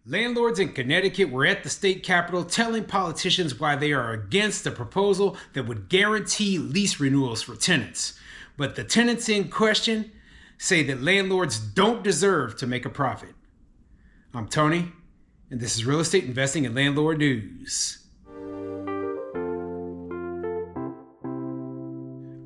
Landlords in Connecticut were at the state capitol telling politicians why they are against a proposal that would guarantee lease renewals for tenants. But the tenants in question say that landlords don't deserve to make a profit. I'm Tony, and this is Real Estate Investing and Landlord News.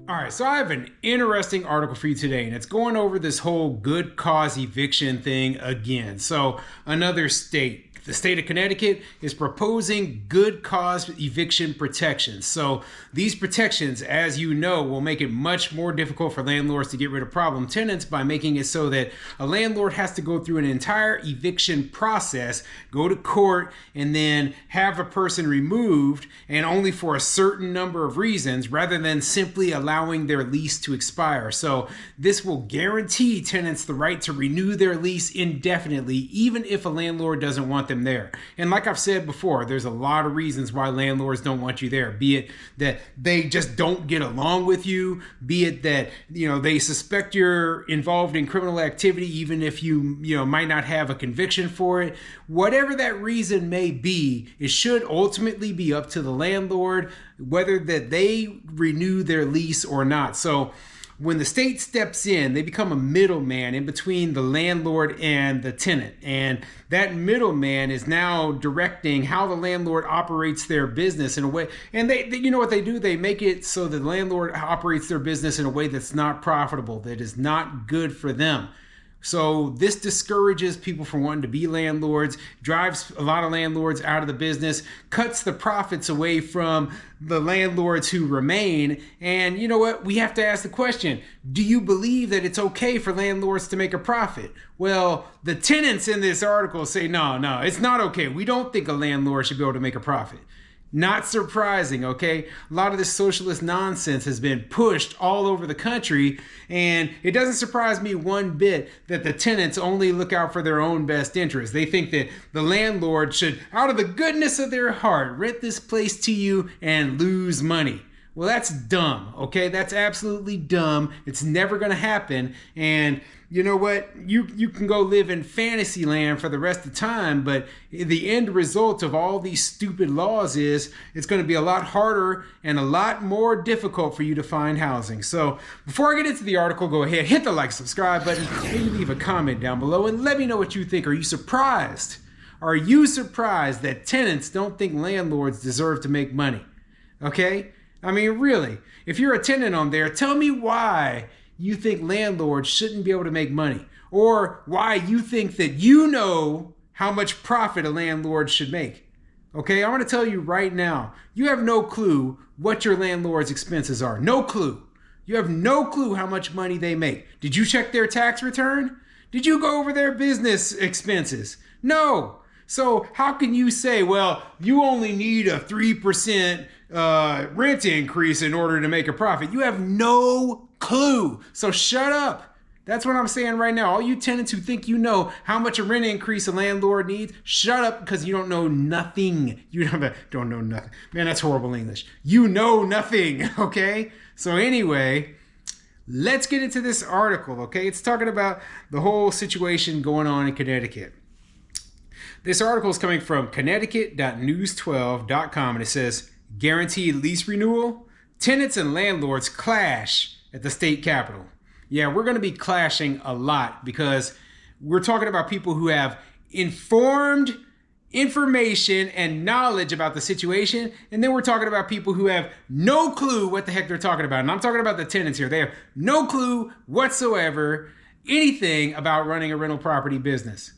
All right, so I have an interesting article for you today, and it's going over this whole good cause eviction thing again. So another state, the state of Connecticut, is proposing good cause eviction protections. So these protections, as you know, will make it much more difficult for landlords to get rid of problem tenants by making it so that a landlord has to go through an entire eviction process, go to court, and then have a person removed, and only for a certain number of reasons, rather than simply allowing their lease to expire. So this will guarantee tenants the right to renew their lease indefinitely, even if a landlord doesn't want them there. And like I've said before, there's a lot of reasons why landlords don't want you there, be it that they just don't get along with you, be it that they suspect you're involved in criminal activity even if you might not have a conviction for it. Whatever that reason may be, it should ultimately be up to the landlord whether that they renew their lease or not. So when the state steps in, they become a middleman in between the landlord and the tenant. And that middleman is now directing how the landlord operates their business in a way. And they you know what they do? They make it so the landlord operates their business in a way that's not profitable, that is not good for them. So this discourages people from wanting to be landlords, drives a lot of landlords out of the business, cuts the profits away from the landlords who remain. And you know what? We have to ask the question, do you believe that it's okay for landlords to make a profit? Well, the tenants in this article say, no, it's not okay. We don't think a landlord should be able to make a profit. Not surprising, okay? A lot of this socialist nonsense has been pushed all over the country, and it doesn't surprise me one bit that the tenants only look out for their own best interest. They think that the landlord should, out of the goodness of their heart, rent this place to you and lose money. Well, that's dumb, okay? That's absolutely dumb. It's never going to happen. And you know what? You can go live in fantasy land for the rest of the time, but the end result of all these stupid laws is it's going to be a lot harder and a lot more difficult for you to find housing. So before I get into the article, go ahead, hit the like, subscribe button, maybe leave a comment down below and let me know what you think. Are you surprised? Are you surprised that tenants don't think landlords deserve to make money? Okay? I mean, really, if you're a tenant on there, tell me why you think landlords shouldn't be able to make money, or why you think that you know how much profit a landlord should make. Okay, I'm going to tell you right now, you have no clue what your landlord's expenses are. No clue. You have no clue how much money they make. Did you check their tax return? Did you go over their business expenses? No. So how can you say, well, you only need a 3% rent increase in order to make a profit? You have no clue. So shut up. That's what I'm saying right now. All you tenants who think you know how much a rent increase a landlord needs, shut up, because you don't know nothing. You don't know nothing. Man, that's horrible English. You know nothing, okay? So anyway, let's get into this article, okay? It's talking about the whole situation going on in Connecticut. This article is coming from Connecticut.news12.com, and it says, guaranteed lease renewal, tenants and landlords clash at the state capitol. Yeah, we're going to be clashing a lot because we're talking about people who have informed information and knowledge about the situation, and then we're talking about people who have no clue what the heck they're talking about. And I'm talking about the tenants here. They have no clue whatsoever anything about running a rental property business.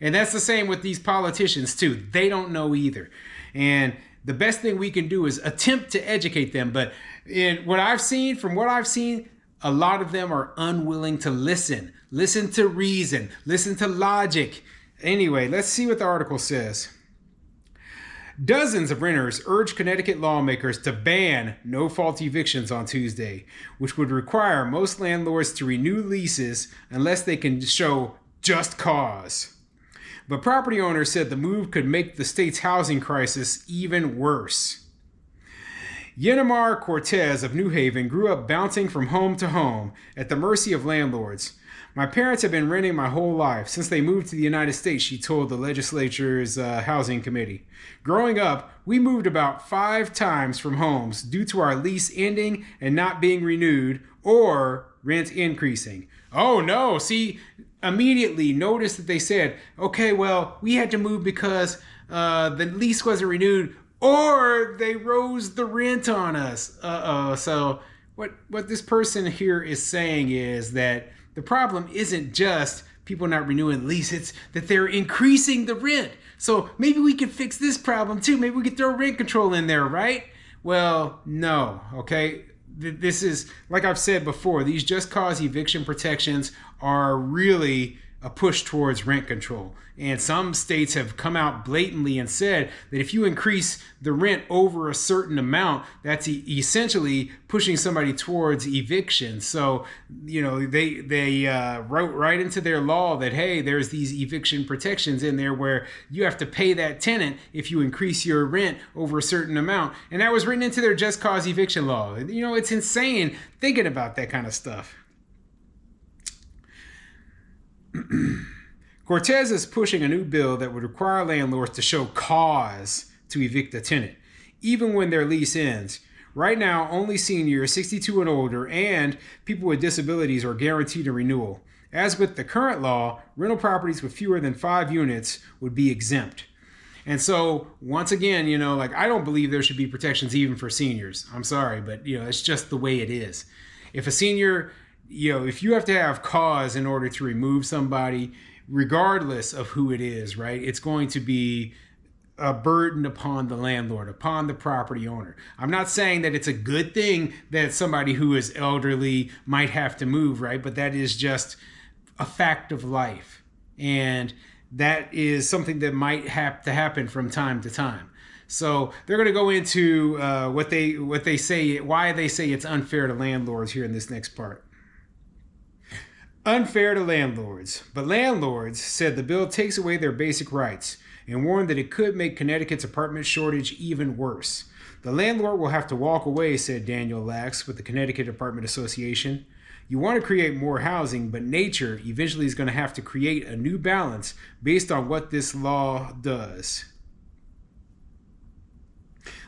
And that's the same with these politicians too. They don't know either. And the best thing we can do is attempt to educate them. But from what I've seen, a lot of them are unwilling to listen to reason, listen to logic. Anyway, let's see what the article says. Dozens of renters urged Connecticut lawmakers to ban no-fault evictions on Tuesday, which would require most landlords to renew leases unless they can show just cause. But property owners said the move could make the state's housing crisis even worse. Yenamar Cortez of New Haven grew up bouncing from home to home at the mercy of landlords. My parents have been renting my whole life since they moved to the United States, she told the legislature's housing committee. Growing up, we moved about 5 times from homes due to our lease ending and not being renewed or rent increasing. Oh no, see, immediately notice that they said, okay, well, we had to move because the lease wasn't renewed or they rose the rent on us. So what this person here is saying is that the problem isn't just people not renewing the lease, it's that they're increasing the rent. So maybe we could fix this problem too. Maybe we could throw rent control in there, right? Well, no, okay? This is, like I've said before, these just cause eviction protections are really a push towards rent control. And some states have come out blatantly and said that if you increase the rent over a certain amount, that's essentially pushing somebody towards eviction. So, you know, they wrote right into their law that, hey, there's these eviction protections in there where you have to pay that tenant if you increase your rent over a certain amount. And that was written into their just cause eviction law. You know, it's insane thinking about that kind of stuff. Cortez is pushing a new bill that would require landlords to show cause to evict a tenant, even when their lease ends. Right now, only seniors 62 and older and people with disabilities are guaranteed a renewal. As with the current law, rental properties with fewer than 5 units would be exempt. And so, once again, you know, like, I don't believe there should be protections even for seniors. I'm sorry, but, you know, it's just the way it is. If a senior, you know, if you have to have cause in order to remove somebody, regardless of who it is, right, it's going to be a burden upon the landlord, upon the property owner. I'm not saying that it's a good thing that somebody who is elderly might have to move, right? But that is just a fact of life. And that is something that might have to happen from time to time. So they're going to go into what they say, why they say it's unfair to landlords here in this next part. Unfair to landlords. But landlords said the bill takes away their basic rights and warned that it could make Connecticut's apartment shortage even worse. The landlord will have to walk away, said Daniel Lax with the Connecticut Apartment Association. You want to create more housing, but nature eventually is going to have to create a new balance based on what this law does.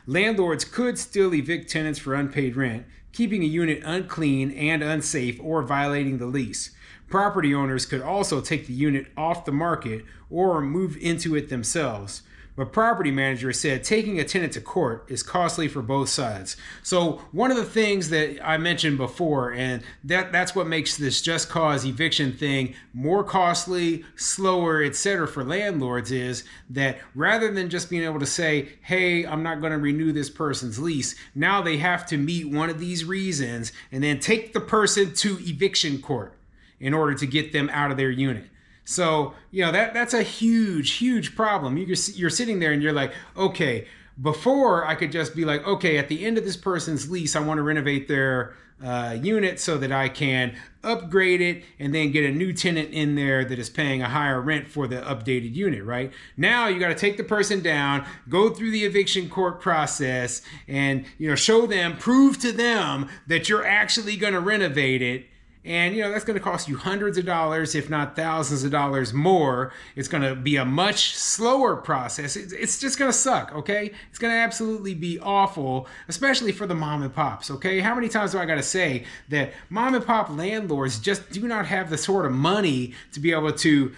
Landlords could still evict tenants for unpaid rent, keeping a unit unclean and unsafe, or violating the lease. Property owners could also take the unit off the market or move into it themselves. But property managers said taking a tenant to court is costly for both sides. So one of the things that I mentioned before, and that's what makes this just cause eviction thing more costly, slower, etc. for landlords, is that rather than just being able to say, hey, I'm not going to renew this person's lease, now they have to meet one of these reasons and then take the person to eviction court in order to get them out of their unit. So, you know, that's a huge problem. You're sitting there and you're like, okay, before I could just be like, okay, at the end of this person's lease, I want to renovate their unit so that I can upgrade it and then get a new tenant in there that is paying a higher rent for the updated unit, right? Now you got to take the person down, go through the eviction court process, and, you know, show them, prove to them that you're actually going to renovate it. And, you know, that's going to cost you hundreds of dollars, if not thousands of dollars more. It's going to be a much slower process. It's just going to suck, okay? It's going to absolutely be awful, especially for the mom and pops, okay? How many times do I got to say that mom and pop landlords just do not have the sort of money to be able to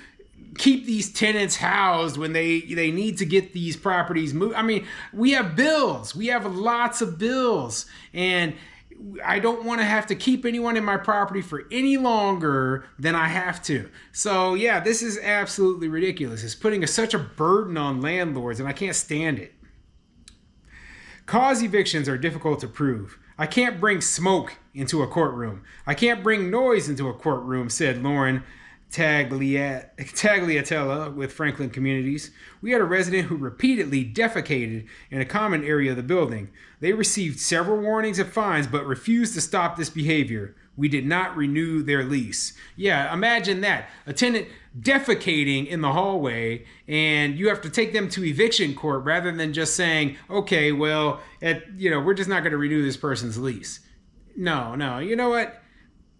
keep these tenants housed when they need to get these properties moved? I mean, we have bills. We have lots of bills. And I don't want to have to keep anyone in my property for any longer than I have to. So yeah, this is absolutely ridiculous. It's putting such a burden on landlords, and I can't stand it. Cause evictions are difficult to prove. I can't bring smoke into a courtroom. I can't bring noise into a courtroom, said Lauren Tagliatella with Franklin Communities. We had a resident who repeatedly defecated in a common area of the building. They received several warnings and fines, but refused to stop this behavior. We did not renew their lease. Yeah, imagine that. A tenant defecating in the hallway, and you have to take them to eviction court rather than just saying, okay, well, we're just not going to renew this person's lease. No, you know what?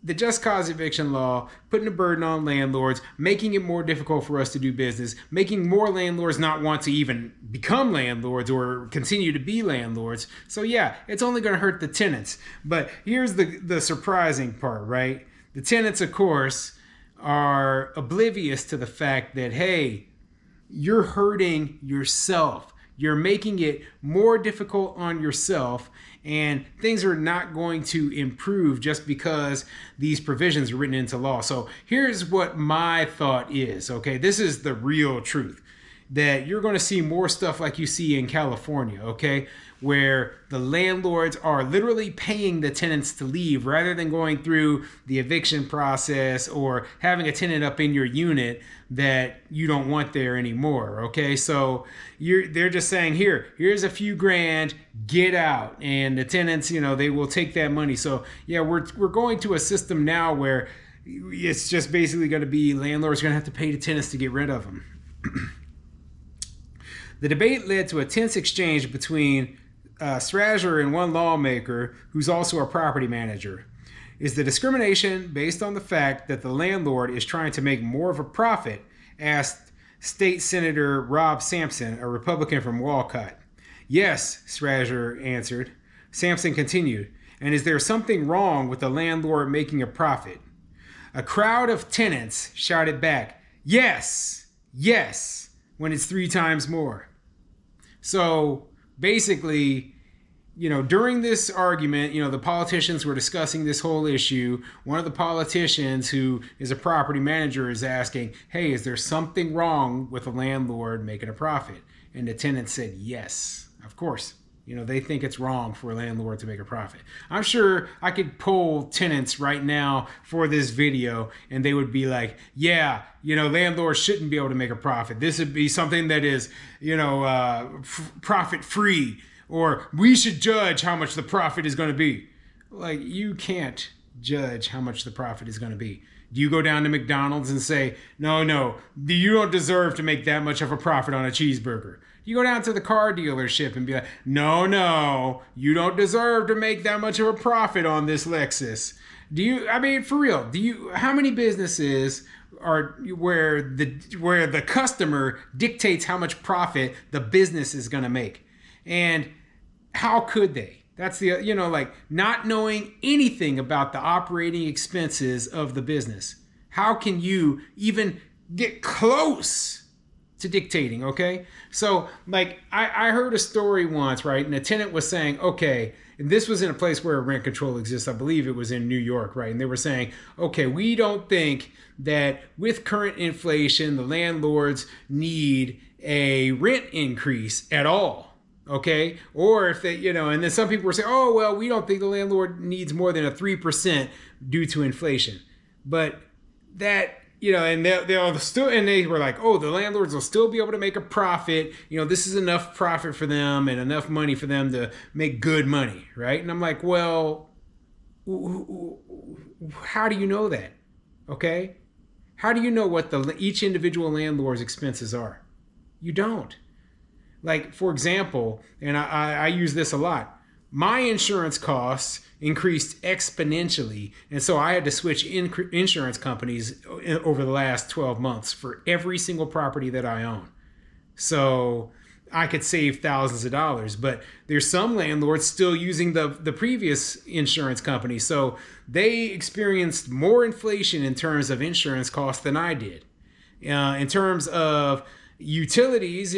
the just cause eviction law, putting a burden on landlords, making it more difficult for us to do business, making more landlords not want to even become landlords or continue to be landlords. So yeah, it's only going to hurt the tenants. But here's the surprising part, right? The tenants, of course, are oblivious to the fact that, hey, you're hurting yourself. You're making it more difficult on yourself, and things are not going to improve just because these provisions are written into law. So here's what my thought is, okay? This is the real truth, that you're going to see more stuff like you see in California, okay? Where the landlords are literally paying the tenants to leave rather than going through the eviction process or having a tenant up in your unit that you don't want there anymore, okay? So they're just saying, here's a few grand, get out. And the tenants, they will take that money. So yeah, we're going to a system now where it's just basically going to be landlords are going to have to pay the tenants to get rid of them. The debate led to a tense exchange between Strasher and one lawmaker who's also a property manager. Is the discrimination based on the fact that the landlord is trying to make more of a profit? Asked State Senator Rob Sampson, a Republican from Walcott. Yes, Strasher answered. Sampson continued, and is there something wrong with the landlord making a profit? A crowd of tenants shouted back, yes, yes, when it's 3 times more. So basically, during this argument, the politicians were discussing this whole issue. One of the politicians who is a property manager is asking, hey, is there something wrong with a landlord making a profit? And the tenant said, yes, of course. They think it's wrong for a landlord to make a profit. I'm sure I could poll tenants right now for this video and they would be like, yeah, landlords shouldn't be able to make a profit. This would be something that is, profit free, or we should judge how much the profit is going to be. Like, you can't judge how much the profit is going to be. Do you go down to McDonald's and say, no, you don't deserve to make that much of a profit on a cheeseburger? You go down to the car dealership and be like, no, you don't deserve to make that much of a profit on this Lexus. For real, how many businesses are where the customer dictates how much profit the business is going to make? And how could they? That's not knowing anything about the operating expenses of the business. How can you even get close to dictating, okay? So, I heard a story once, right? And a tenant was saying, okay, and this was in a place where rent control exists. I believe it was in New York, right? And they were saying, okay, we don't think that with current inflation, the landlords need a rent increase at all. Okay. Or if they, and then some people were saying, oh, well, we don't think the landlord needs more than a 3% due to inflation. But that, and they'll still, and they were like, oh, the landlords will still be able to make a profit. This is enough profit for them and enough money for them to make good money. Right. And I'm like, well, how do you know that? Okay. How do you know what each individual landlord's expenses are? You don't. Like, for example, and I use this a lot, my insurance costs increased exponentially. And so I had to switch insurance companies over the last 12 months for every single property that I own. So I could save thousands of dollars. But there's some landlords still using the previous insurance company. So they experienced more inflation in terms of insurance costs than I did. In terms of utilities,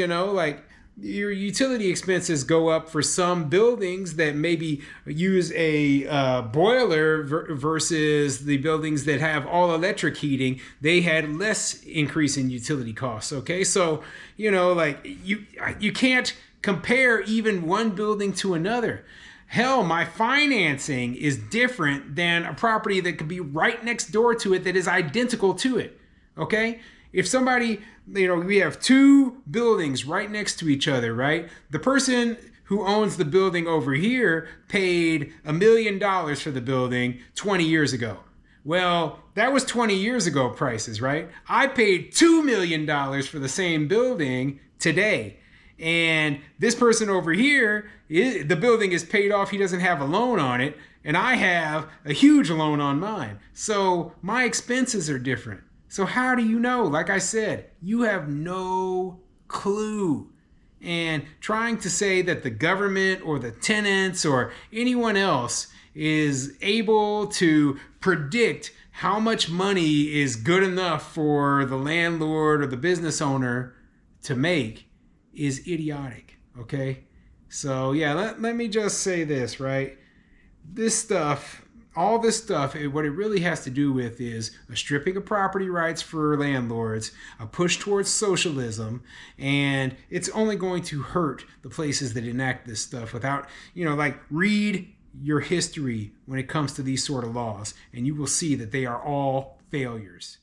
your utility expenses go up for some buildings that maybe use a boiler versus the buildings that have all electric heating. They had less increase in utility costs. Okay, so you can't compare even one building to another. Hell, my financing is different than a property that could be right next door to it that is identical to it. Okay. If somebody, we have 2 buildings right next to each other, right? The person who owns the building over here paid $1 million for the building 20 years ago. Well, that was 20 years ago prices, right? I paid $2 million for the same building today. And this person over here, the building is paid off. He doesn't have a loan on it. And I have a huge loan on mine. So my expenses are different. So how do you know? Like I said, you have no clue. And trying to say that the government or the tenants or anyone else is able to predict how much money is good enough for the landlord or the business owner to make is idiotic, okay? So yeah, let me just say this, right? This stuff, all this stuff, what it really has to do with is a stripping of property rights for landlords, a push towards socialism, and it's only going to hurt the places that enact this stuff without, like read your history when it comes to these sort of laws, and you will see that they are all failures.